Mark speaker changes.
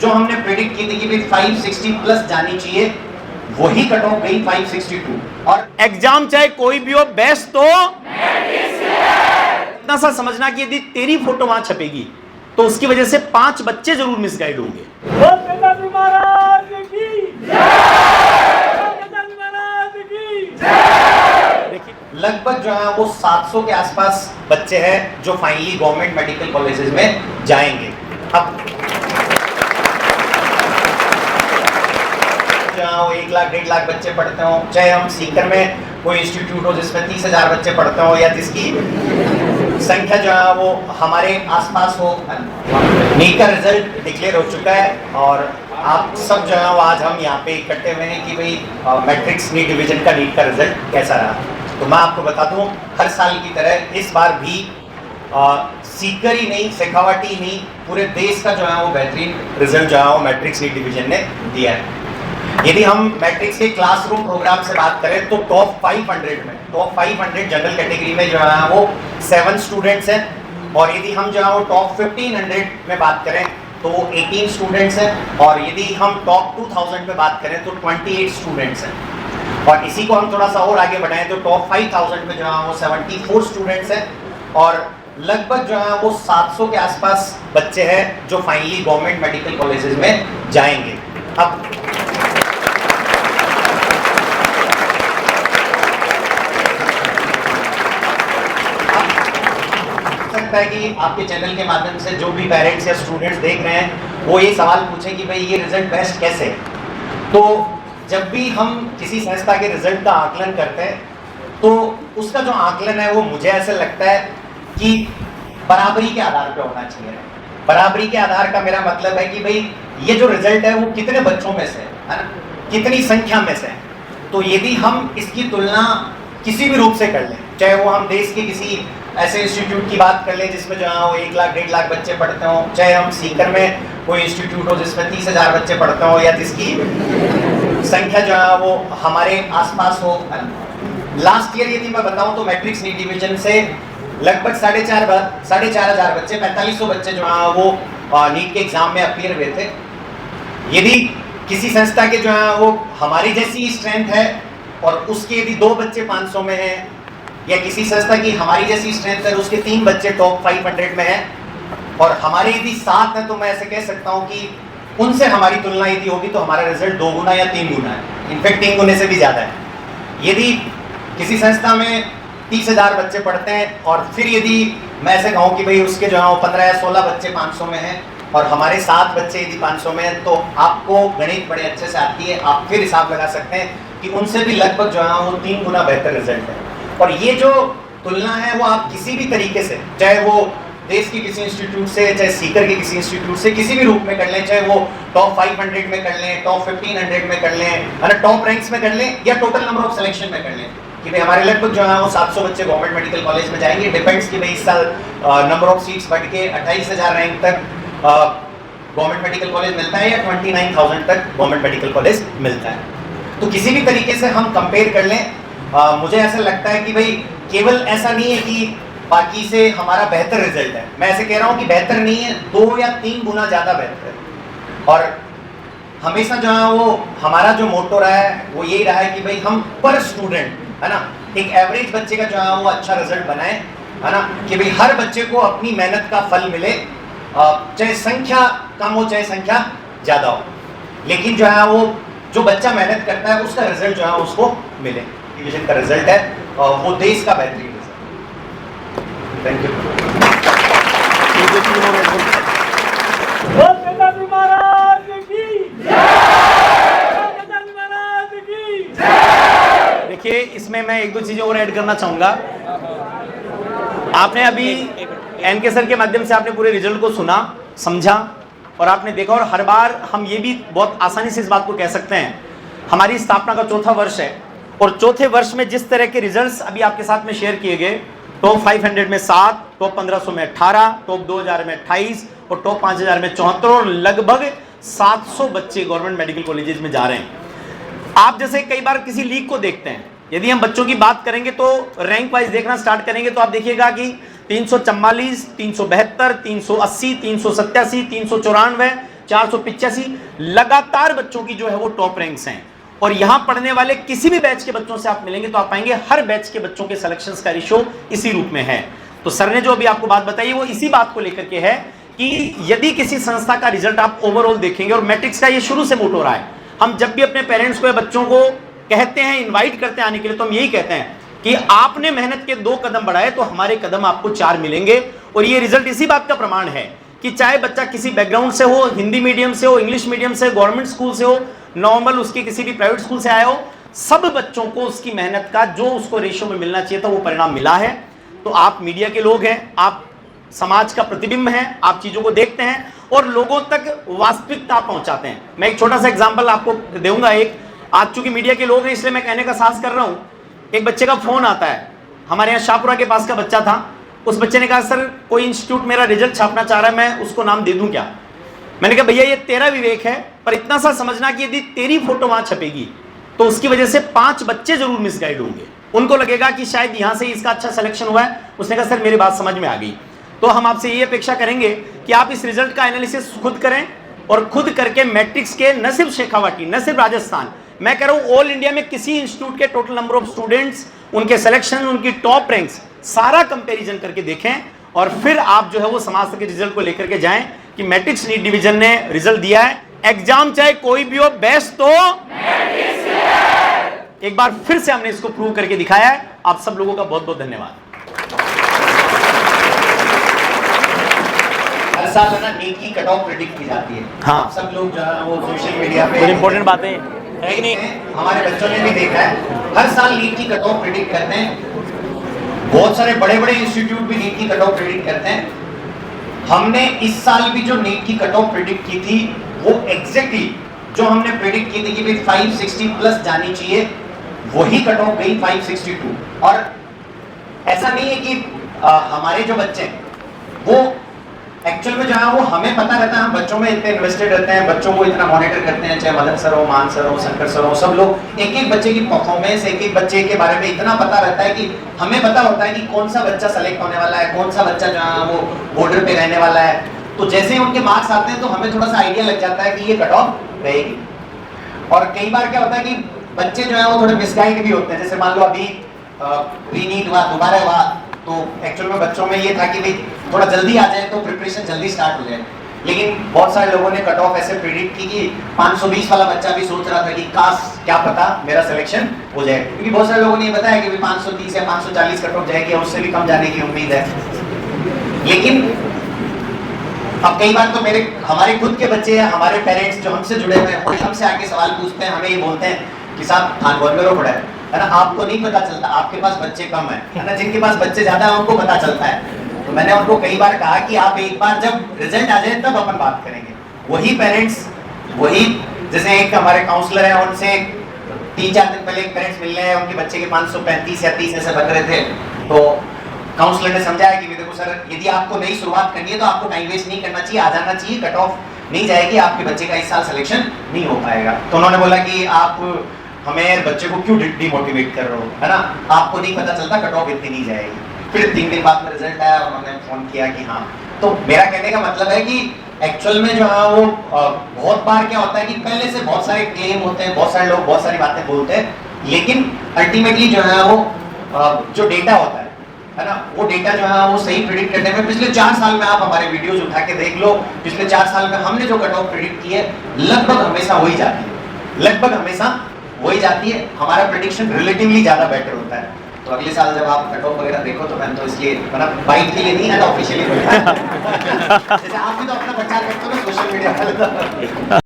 Speaker 1: जो हमने प्रेडिक्ट की थी कि भाई 560 प्लस जानी चाहिए, वही कट ऑफ गई 562। और एग्जाम चाहे कोई भी हो, बेस्ट तो इतना सा समझना कि यदि तेरी फोटो वहां छपेगी तो उसकी वजह से 5 बच्चे जरूर मिसगाइड होंगे। देखिए लगभग जो है वो 700 के आसपास बच्चे हैं जो फाइनली गवर्नमेंट मेडिकल कॉलेजेस में जाएंगे। अब जहाँ वो 1 लाख 1.5 लाख बच्चे पढ़ते हो, चाहे हम सीकर में कोई इंस्टीट्यूट हो जिसमें 30,000 बच्चे पढ़ते हो, या जिसकी संख्या जो है वो हमारे आसपास हो। नीट का रिजल्ट डिक्लेयर हो चुका है और आप सब जो है वो आज हम यहाँ पे इकट्ठे हुए हैं कि भाई मैट्रिक्स नीट डिवीजन का नीट का रिजल्ट कैसा रहा। तो मैं आपको बता दूं, हर साल की तरह इस बार भी सीकर ही नहीं, शेखावाटी ही नहीं, पूरे देश का जो है वो बेहतरीन रिजल्ट जो है वो मैट्रिक्स नीट डिवीजन ने दिया है। यदि हम मैट्रिक्स के क्लासरूम प्रोग्राम से बात करें तो टॉप 500 जनरल कैटेगरी में जो है वो 7 स्टूडेंट्स हैं, और यदि हम जो है वो टॉप 1500 में बात करें तो 18 स्टूडेंट्स हैं, और यदि हम टॉप 2000 में बात करें तो 28 स्टूडेंट्स हैं। और इसी को हम थोड़ा सा और आगे बढ़ाएं तो टॉप 5000 में जो है वो 74 स्टूडेंट्स हैं, और लगभग जो है वो 700 के आसपास बच्चे हैं जो फाइनली गवर्नमेंट मेडिकल कॉलेजेस में जाएंगे। अब है कि आपके चैनल के माध्यम से जो भी पेरेंट्स या स्टूडेंट्स देख रहे हैं वो ये सवाल पूछें कि भाई ये रिजल्ट बेस्ट कैसे है। तो जब भी हम किसी संस्था के रिजल्ट का आकलन करते हैं तो उसका जो आकलन है वो मुझे ऐसा लगता है कि बराबरी के आधार पर होना चाहिए। बराबरी के आधार का मेरा मतलब है कि भाई ये जो रिजल्ट है वो कितने बच्चों में से है ना, कितनी संख्या में से है। तो यदि हम इसकी तुलना किसी भी रूप से कर लें, चाहे वो हम देश के किसी ऐसे इंस्टीट्यूट की बात कर लें जिसमें जो है वो 1 लाख 1.5 लाख बच्चे पढ़ते हो, चाहे हम सीकर में कोई इंस्टीट्यूट हो जिसमें 30,000 बच्चे पढ़ते हो, या जिसकी संख्या जो है वो हमारे आसपास हो। लास्ट ईयर यदि मैं बताऊं तो मैट्रिक्स नीट डिवीजन से लगभग 4,500 बच्चे, 4500 बच्चे जो है वो नीट के एग्जाम में अपीयर हुए थे। यदि किसी संस्था के जो है वो हमारी जैसी स्ट्रेंथ है और उसके यदि 2 बच्चे 500 में हैं, या किसी संस्था की हमारी जैसी स्ट्रेंथ है उसके 3 बच्चे टॉप 500 में हैं, और हमारे यदि 7 हैं, तो मैं ऐसे कह सकता हूं कि उनसे हमारी तुलना यदि होगी तो हमारा रिजल्ट 2 गुना या 3 गुना है, इनफैक्ट 3 गुने से भी ज़्यादा है। यदि किसी संस्था में 30,000 बच्चे पढ़ते हैं और फिर यदि मैं ऐसे कहूँ कि भाई उसके जो है 15 या 16 बच्चे 500 में हैं और हमारे 7 बच्चे यदि 500 में हैं, तो आपको गणित बड़े अच्छे से आती है, आप फिर हिसाब लगा सकते हैं कि उनसे भी लगभग जो है वो 3 गुना बेहतर रिजल्ट है। और ये जो तुलना है वो आप किसी भी तरीके से, चाहे वो देश के किसी इंस्टीट्यूट से, चाहे सीकर के किसी इंस्टीट्यूट से, किसी भी रूप में कर लें, चाहे वो टॉप 500 में कर लें, टॉप 1500 में कर लें, है ना, टॉप रैंक्स में कर लें, या टोटल नंबर ऑफ सिलेक्शन में कर लें कि भाई हमारे लगभग जो है वो 700 बच्चे गवर्नमेंट मेडिकल कॉलेज में जाएंगे। डिपेंड्स कि भाई इस साल नंबर ऑफ सीट्स बढ़ के 28,000 रैंक तक गवर्नमेंट मेडिकल कॉलेज मिलता है, या 29,000 तक गवर्नमेंट मेडिकल कॉलेज मिलता है। तो किसी भी तरीके से हम कंपेयर कर लें, मुझे ऐसा लगता है कि भाई केवल ऐसा नहीं है कि बाकी से हमारा बेहतर रिजल्ट है, मैं ऐसे कह रहा हूँ कि बेहतर नहीं है, 2 या 3 गुना ज़्यादा बेहतर है। और हमेशा जो है वो हमारा जो मोटो रहा है वो यही रहा है कि भाई हम पर स्टूडेंट, है ना, एक एवरेज बच्चे का जो है वो अच्छा रिजल्ट बनाए, है ना, कि भाई हर बच्चे को अपनी मेहनत का फल मिले, चाहे संख्या कम हो चाहे संख्या ज़्यादा हो, लेकिन जो है वो जो बच्चा मेहनत करता है उसका रिजल्ट जो है उसको मिले। डिवीजन का रिजल्ट है वो देश का बेहतरीन रिजल्ट। Thank you. देखिए इसमें मैं 1-2 चीजें और ऐड करना चाहूंगा। आपने अभी एनके सर के माध्यम से आपने पूरे रिजल्ट को सुना, समझा और आपने देखा, और हर बार हम ये भी बहुत आसानी से इस बात को कह सकते हैं, हमारी स्थापना का 4था वर्ष है और 4थे वर्ष में जिस तरह के रिजल्ट्स अभी आपके साथ में शेयर किए गए, टॉप 500 में 7, टॉप 1500 में 18, टॉप 2000 में 28 और टॉप 5000 में 74, और लगभग 700 बच्चे गवर्नमेंट मेडिकल कॉलेजेस में जा रहे हैं। आप जैसे कई बार किसी लीग को देखते हैं, यदि हम बच्चों की बात करेंगे तो रैंक वाइज देखना स्टार्ट करेंगे तो आप देखिएगा कि 344, 372, 380, 387, 394,
Speaker 2: 485 लगातार बच्चों की जो है वो टॉप रैंक्स हैं। और यहां पढ़ने वाले किसी भी बैच के बच्चों से आप मिलेंगे तो आप पाएंगे हर बैच के बच्चों के सिलेक्शंस का रेशियो इसी रूप में है। तो सर ने जो अभी आपको बात बताई वो इसी बात को लेकर के है कि यदि किसी संस्था का रिजल्ट आप ओवरऑल देखेंगे, और मैट्रिक्स का ये शुरू से मोटो रहा है, हम जब भी अपने पेरेंट्स को या बच्चों को कहते हैं, इनवाइट करते हैं आने के लिए, तो हम यही कहते हैं कि आपने मेहनत के 2 कदम बढ़ाए तो हमारे कदम आपको 4 मिलेंगे। और ये रिजल्ट इसी बात का प्रमाण है कि चाहे बच्चा किसी बैकग्राउंड से हो, हिंदी मीडियम से हो, इंग्लिश मीडियम से, गवर्नमेंट स्कूल से हो, नॉर्मल उसके किसी भी प्राइवेट स्कूल से आया हो, सब बच्चों को उसकी मेहनत का जो उसको रेशियो में मिलना चाहिए था वो परिणाम मिला है। तो आप मीडिया के लोग हैं, आप समाज का प्रतिबिंब हैं, आप चीजों को देखते हैं और लोगों तक वास्तविकता पहुंचाते हैं। मैं एक छोटा सा एग्जांपल आपको दूंगा। एक आज चूंकि मीडिया के लोग हैं इसलिए मैं कहने का साहस कर रहा हूं। एक बच्चे का फोन आता है, हमारे यहाँ शाहपुरा के पास का बच्चा था। उस बच्चे ने कहा सर कोई इंस्टीट्यूट मेरा रिजल्ट छापना चाह रहा है, मैं उसको नाम दे दूं क्या? मैंने कहा भैया ये तेरा विवेक है, पर इतना सा समझना कि यदि तेरी फोटो वहां छपेगी तो उसकी वजह से 5 बच्चे जरूर मिसगाइड होंगे, उनको लगेगा कि शायद यहां से इसका अच्छा सिलेक्शन हुआ है। उसने कहा सर मेरी बात समझ में आ गई। तो हम आपसे ये अपेक्षा करेंगे कि आप इस रिजल्ट का एनालिसिस खुद करें और खुद करके मैट्रिक्स के न सिर्फ शेखावाटी, न सिर्फ राजस्थान, मैं कह रहा हूं ऑल इंडिया में किसी इंस्टीट्यूट के टोटल नंबर ऑफ स्टूडेंट्स, उनके सिलेक्शन, उनकी टॉप रैंक्स, सारा कंपैरिजन करके देखें और फिर आप जो है वो समाज के रिजल्ट को लेकर के जाएं कि मैट्रिक्स नीट डिवीजन ने रिजल्ट दिया है। एग्जाम चाहे कोई भी हो, बेस्ट तो एक बार फिर से हमने इसको प्रूव करके दिखाया है। आप सब लोगों का बहुत बहुत धन्यवाद।
Speaker 1: हर साल है ना नीट की कट ऑफ प्रेडिक्ट की जाती है।
Speaker 2: हाँ,
Speaker 1: सब लोग जो है वो सोशल मीडिया पे
Speaker 2: बहुत इंपॉर्टेंट बातें है कि नहीं,
Speaker 1: हमारे बच्चों ने भी देखा है। हर साल नीट की कट ऑफ प्रेडिक्ट करते हैं। बहुत सारे बड़े बड़े इंस्टीट्यूट भी नीट की कट ऑफ प्रेडिक्ट करते हैं। हमने इस साल भी जो नीट की कट ऑफ प्रेडिक्ट की थी वो एग्जैक्टली जो हमने प्रेडिक्ट की थी कि भाई 560 प्लस जानी चाहिए, वही कट ऑफ गई 562। और ऐसा नहीं है कि हमारे जो बच्चे हैं वो एक्चुअल में जो है वो हमें पता रहता है, हम बच्चों में इतने इन्वेस्टेड रहते हैं, बच्चों को इतना मॉनिटर करते हैं, चाहे मदन सर हो, मान सर हो, शंकर सर हो, सब लोग एक एक बच्चे की परफॉर्मेंस, एक एक बच्चे के बारे में इतना पता रहता है कि हमें पता होता है कि कौन सा बच्चा सेलेक्ट होने वाला है, कौन सा बच्चा जो है वो बॉर्डर पे रहने वाला है। तो जैसे ही उनके मार्क्स आते हैं तो हमें थोड़ा सा आइडिया लग जाता है कि ये कट ऑफ रहेगी। और कई बार क्या होता है कि बच्चे जो है वो थोड़े मिसगाइड भी होते हैं। जैसे मान लो अभी प्री नीट हुआ, दोबारा हुआ, तो एक्चुअल में बच्चों में ये था कि भाई थोड़ा जल्दी आ जाए तो प्रिपरेशन जल्दी स्टार्ट हो जाए। लेकिन बहुत सारे लोगों ने कट ऑफ ऐसे प्रेडिक्ट की कि 520 वाला बच्चा भी सोच रहा था कि काश क्या पता मेरा सिलेक्शन हो जाए, क्योंकि बहुत सारे लोगों ने ये बताया कि 530 या 540 कट ऑफ जाएगी और उससे भी कम जाने की उम्मीद है। लेकिन अब कई बार तो हमारे खुद के बच्चे या हमारे पेरेंट्स जो हमसे जुड़े हुए हैं हमसे आके सवाल पूछते हैं, हमें ये बोलते हैं कि साहब खान बहुत मेरा पड़ा है ना, आपको नहीं पता चलता, आपके पास बच्चे कम है ना, जिनके पास बच्चे ज्यादा है उनको पता चलता है। तो मैंने उनको कई बार कहा कि आप एक बार जब रिजल्ट आ जाए तब अपन बात करेंगे। वही पेरेंट्स, वही जैसे एक हमारे काउंसलर है, उनसे 3-4 दिन पहले एक पेरेंट्स मिल रहे हैं, उनके बच्चे के 535 या 30 ऐसे बन रहे थे। तो काउंसलर ने समझाया कि देखो सर, यदि आपको नई शुरुआत करनी है तो आपको टाइम वेस्ट नहीं करना चाहिए, आ जाना चाहिए, कट ऑफ नहीं जाएगी, आपके बच्चे का इस साल सिलेक्शन नहीं हो पाएगा। तो उन्होंने बोला कि आप हमें बच्चे को क्यों डिमोटिवेट कर रहे हो, है ना, आपको नहीं पता चलता कट ऑफ इतनी नहीं जाएगी। फिर 3 दिन बाद में रिजल्ट आया, उन्होंने फोन किया कि हाँ। तो मेरा कहने का मतलब है कि एक्चुअल में जो है वो बहुत बार क्या होता है कि पहले से बहुत सारे क्लेम होते हैं, बहुत सारे लोग बहुत सारी बातें बोलते हैं, लेकिन अल्टीमेटली जो है वो जो डेटा होता है ना, वो डेटा जो है वो सही प्रेडिक्ट करने में पिछले 4 साल में आप हमारे वीडियोस उठा के देख लो, पिछले 4 साल में हमने जो कट ऑफ प्रेडिक्ट की है लगभग हमेशा वही जाती है, लगभग हमेशा वही जाती है। हमारा प्रेडिक्शन रिलेटिवली ज्यादा बेटर होता है। तो अगले साल जब आप कट ऑफ वगैरह देखो तो मैं तो इसलिए मतलब बाइट के लिए नहीं है ना, ऑफिशियली जैसे आप भी तो अपना प्रचार करते हो ना सोशल मीडिया पर।